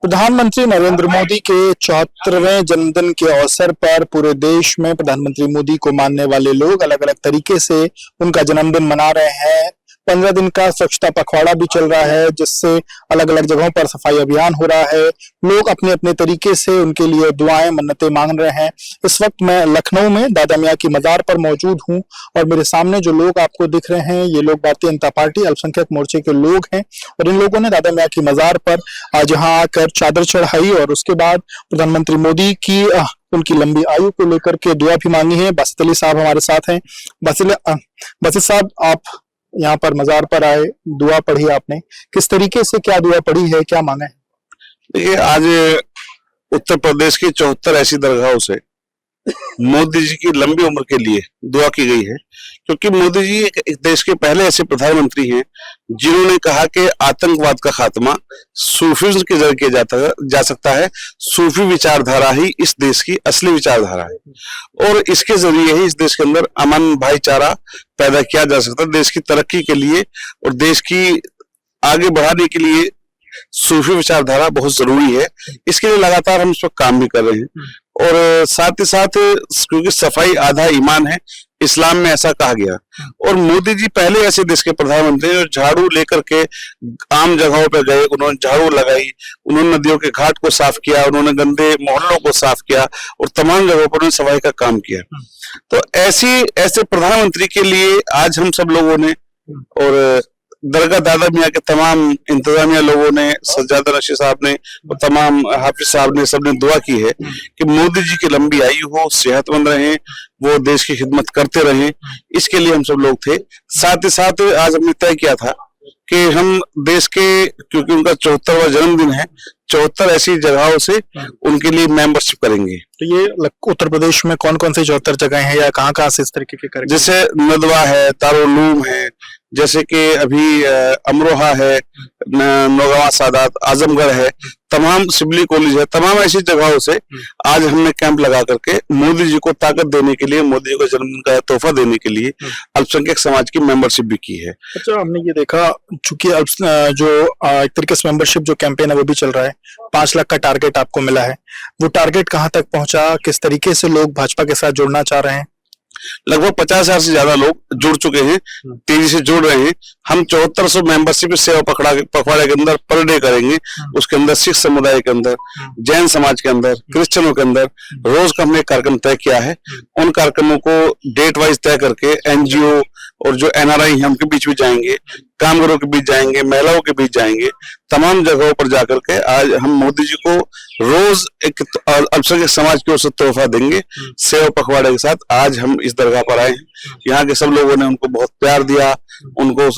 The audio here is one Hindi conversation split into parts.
प्रधानमंत्री नरेंद्र मोदी के 74वें जन्मदिन के अवसर पर पूरे देश में प्रधानमंत्री मोदी को मानने वाले लोग अलग अलग तरीके से उनका जन्मदिन मना रहे हैं। 15 दिन का स्वच्छता पखवाड़ा भी चल रहा है, जिससे अलग अलग जगहों पर सफाई अभियान हो रहा है। लोग अपने अपने तरीके से उनके लिए दुआएं मन्नतें मांग रहे हैं। इस वक्त मैं लखनऊ में दादा मियां की मजार पर मौजूद हूं और मेरे सामने जो लोग आपको दिख रहे हैं ये लोग भारतीय जनता पार्टी अल्पसंख्यक मोर्चे के लोग हैं और इन लोगों ने दादा मियां की मजार पर आज यहाँ आकर चादर चढ़ाई और उसके बाद प्रधानमंत्री मोदी की उनकी लंबी आयु को लेकर के दुआ भी मांगी है। बासित अली साहब हमारे साथ हैं। बासित साहब, आप यहाँ पर मजार पर आए, दुआ पढ़ी आपने, किस तरीके से क्या दुआ पढ़ी है, क्या मांगा है? देखिए, आज उत्तर प्रदेश की 74 ऐसी दरगाहों से मोदी जी की लंबी उम्र के लिए दुआ की गई है, क्योंकि मोदी जी एक देश के पहले ऐसे प्रधानमंत्री हैं जिन्होंने कहा कि आतंकवाद का खात्मा सूफीज्म के जरिए किया जा सकता है। सूफी विचारधारा ही इस देश की असली विचारधारा है और इसके जरिए ही इस देश के अंदर अमन भाईचारा पैदा किया जा सकता है। देश की तरक्की के लिए और देश की आगे बढ़ाने के लिए सूफी विचारधारा बहुत जरूरी है। इसके लिए लगातार हम इस पर काम भी कर रहे हैं और साथ ही साथ क्योंकि सफाई आधा ईमान है, इस्लाम में ऐसा कहा गया। और मोदी जी पहले ऐसे देश के प्रधानमंत्री जो झाड़ू लेकर के आम जगहों पर गए, उन्होंने झाड़ू लगाई, उन्होंने नदियों के घाट को साफ किया, उन्होंने गंदे मोहल्लों को साफ किया और तमाम जगहों पर उन्होंने सफाई का काम किया। तो ऐसे प्रधानमंत्री के लिए आज हम सब लोगों ने और दरगाह दादा मियां के तमाम इंतजामिया लोगों ने, सज्जादा नशीद साहब ने और तमाम हाफिज साहब ने, सबने दुआ की है कि मोदी जी की लंबी आयु हो, सेहतमंद रहें, वो देश की खिदमत करते रहें। इसके लिए हम सब लोग थे। साथ ही साथ आज हमने तय किया था कि हम देश के, क्योंकि उनका 74वां जन्मदिन है, 74 ऐसी जगहों से उनके लिए मेंबरशिप करेंगे। तो ये उत्तर प्रदेश में कौन कौन सी 74 जगह हैं या कहाँ कहाँ से इस तरीके के करेंगे? जैसे नदवा है, दारुल-उलूम है, जैसे कि अभी अमरोहा है, नौगावा सादात, आजमगढ़ है, तमाम सिबली कॉलेज है, तमाम ऐसी जगहों से आज हमने कैंप लगा करके मोदी जी को ताकत देने के लिए, मोदी जी को जन्मदिन का तोहफा देने के लिए अल्पसंख्यक समाज की मेंबरशिप भी की है। अच्छा, हमने ये देखा चूंकि जो एक तरीके से मेंबरशिप जो कैंपेन है वो भी चल रहा है, 5 लाख का टारगेट आपको मिला है, वो टारगेट कहाँ तक पहुंचा? किस तरीके से लोग भाजपा के साथ जुड़ना चाह रहे हैं? लगभग 50,000 से ज्यादा लोग जुड़ चुके हैं, तेजी से जुड़ रहे हैं। हम 7400 मेंबरशिप सेवा पखवाड़े के अंदर पर डे करेंगे। उसके अंदर सिख समुदाय के अंदर, जैन समाज के अंदर, क्रिश्चियनों के अंदर रोज का हमने कार्यक्रम तय किया है। उन कार्यक्रमों को डेट वाइज तय करके एनजीओ और जो एनआरआई है उनके बीच भी जाएंगे, कामगारों के बीच जाएंगे, महिलाओं के बीच जाएंगे, तमाम जगहों पर जाकर के आज हम मोदी जी को रोज एक अल्पसंख्यक समाज की ओर से तोहफा देंगे सेवा पखवाड़े के साथ। आज हम इस दरगाह पर आए हैं। यहाँ के सब लोगों ने उनको बहुत प्यार दिया, उनको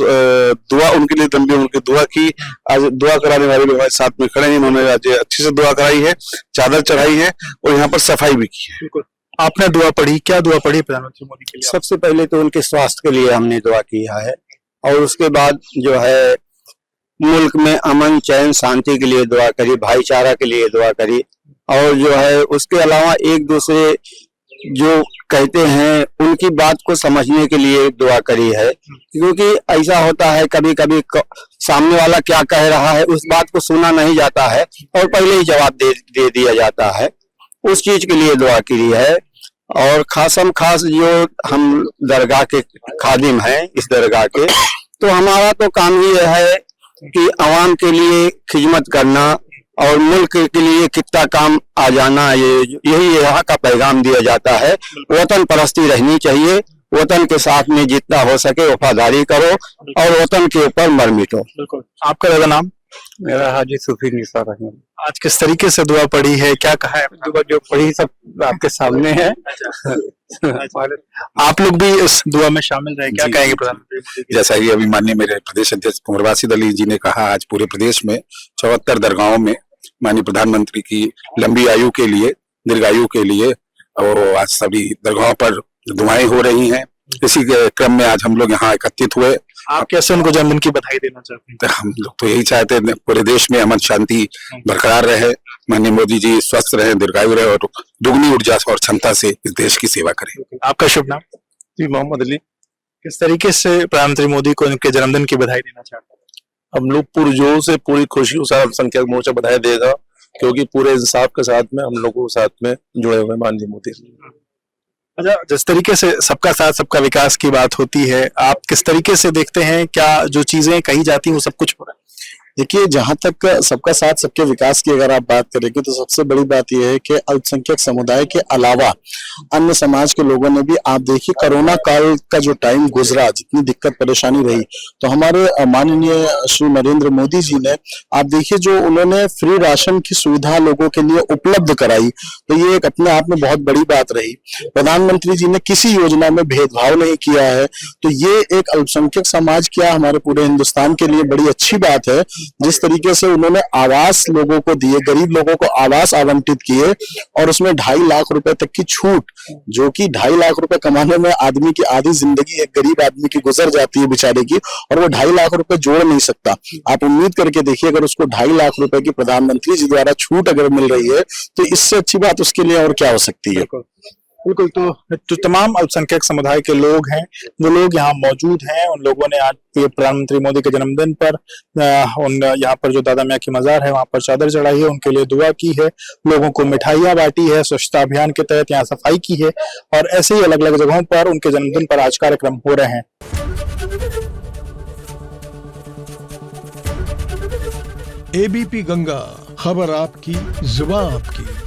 दुआ, उनके लिए लंबी उम्र की दुआ की। आज दुआ कराने वाले भी हमारे साथ में खड़े हैं, उन्होंने आज अच्छी से दुआ कराई है, चादर चढ़ाई है और यहाँ पर सफाई भी की है। आपने दुआ पढ़ी, क्या दुआ पढ़ी प्रधानमंत्री मोदी के लिए? सबसे पहले तो उनके स्वास्थ्य के लिए हमने दुआ किया है और उसके बाद जो है मुल्क में अमन चैन शांति के लिए दुआ करी, भाईचारा के लिए दुआ करी और जो है उसके अलावा एक दूसरे जो कहते हैं उनकी बात को समझने के लिए दुआ करी है। क्योंकि ऐसा होता है कभी कभी सामने वाला क्या कह रहा है उस बात को सुना नहीं जाता है और पहले ही जवाब दे दिया जाता है, उस चीज के लिए दुआ की है। और खासम खास जो हम दरगाह के खादिम हैं इस दरगाह के, तो हमारा तो काम ही है कि आवाम के लिए खिदमत करना और मुल्क के लिए कितना काम आ जाना, यही यहाँ का पैगाम दिया जाता है। वतन परस्ती रहनी चाहिए, वतन के साथ में जितना हो सके वफादारी करो और वतन के ऊपर मर मिटो। आपका दादा नाम? मेरा हाजी सूफी निसार अहमद। आज किस तरीके से दुआ पढ़ी है, क्या कहा है? दुआ जो पढ़ी सब आपके सामने है। आप लोग भी इस दुआ में शामिल रहे, क्या कहेंगे प्रधानमंत्री? जैसा कि अभी माननीय मेरे प्रदेश अध्यक्ष कुंवर बासित अली जी ने कहा, आज पूरे प्रदेश में 74 दरगाहों में माननीय प्रधानमंत्री की लंबी आयु के लिए, दीर्घायु के लिए और आज सभी दरगाहों पर दुआएं हो रही हैं। इसी के क्रम में आज हम लोग यहाँ एकत्रित हुए। आप कैसे उनको जन्मदिन की बधाई देना चाहते हैं? हम लोग तो यही चाहते हैं पूरे देश में अमन शांति बरकरार रहे, माननीय मोदी जी स्वस्थ रहे, दीर्घायु रहे और दुगनी ऊर्जा और क्षमता से इस देश की सेवा करें। आपका शुभ नाम? जी, मोहम्मद अली। किस तरीके से प्रधानमंत्री मोदी को उनके जन्मदिन की बधाई देना चाहते हैं? हम लोग पुरजोर से पूरी खुशियों से अल्पसंख्यक मोर्चा बधाई देगा क्योंकि पूरे इंसाफ के साथ में हम लोगों के साथ में जुड़े हुए माननीय मोदी। अच्छा, जिस तरीके से सबका साथ सबका विकास की बात होती है, आप किस तरीके से देखते हैं, क्या जो चीजें कही जाती हैं वो सब कुछ हो रहा है? देखिए, जहां तक सबका साथ सबके विकास की अगर आप बात करेंगे तो सबसे बड़ी बात यह है कि अल्पसंख्यक समुदाय के अलावा अन्य समाज के लोगों ने भी, आप देखिए कोरोना काल का जो टाइम गुजरा, जितनी दिक्कत परेशानी रही, तो हमारे माननीय श्री नरेंद्र मोदी जी ने, आप देखिए जो उन्होंने फ्री राशन की सुविधा लोगों के लिए उपलब्ध कराई, तो ये एक अपने आप में बहुत बड़ी बात रही। प्रधानमंत्री जी ने किसी योजना में भेदभाव नहीं किया है, तो ये एक अल्पसंख्यक समाज क्या हमारे पूरे हिंदुस्तान के लिए बड़ी अच्छी बात है। जिस तरीके से उन्होंने आवास लोगों को दिए, गरीब लोगों को आवास आवंटित किए, और उसमें 2.5 लाख रुपए तक की छूट, जो कि 2.5 लाख रुपए कमाने में आदमी की आधी जिंदगी एक गरीब आदमी की गुजर जाती है बेचारे की, और वो 2.5 लाख रुपए जोड़ नहीं सकता। आप उम्मीद करके देखिए, अगर उसको 2.5 लाख रुपए की प्रधानमंत्री जी द्वारा छूट अगर मिल रही है, तो इससे अच्छी बात उसके लिए और क्या हो सकती है। बिल्कुल। तो तमाम अल्पसंख्यक समुदाय के लोग हैं, वो लोग यहाँ मौजूद हैं। उन लोगों ने आज प्रधानमंत्री मोदी के जन्मदिन पर यहाँ पर जो दादा मियाँ की मजार है वहां पर चादर चढ़ाई है, उनके लिए दुआ की है, लोगों को मिठाइयाँ बांटी है, स्वच्छता अभियान के तहत यहाँ सफाई की है, और ऐसे ही अलग अलग जगहों पर उनके जन्मदिन पर आज कार्यक्रम हो रहे हैं। एबीपी गंगा, खबर आपकी, जुबान आपकी।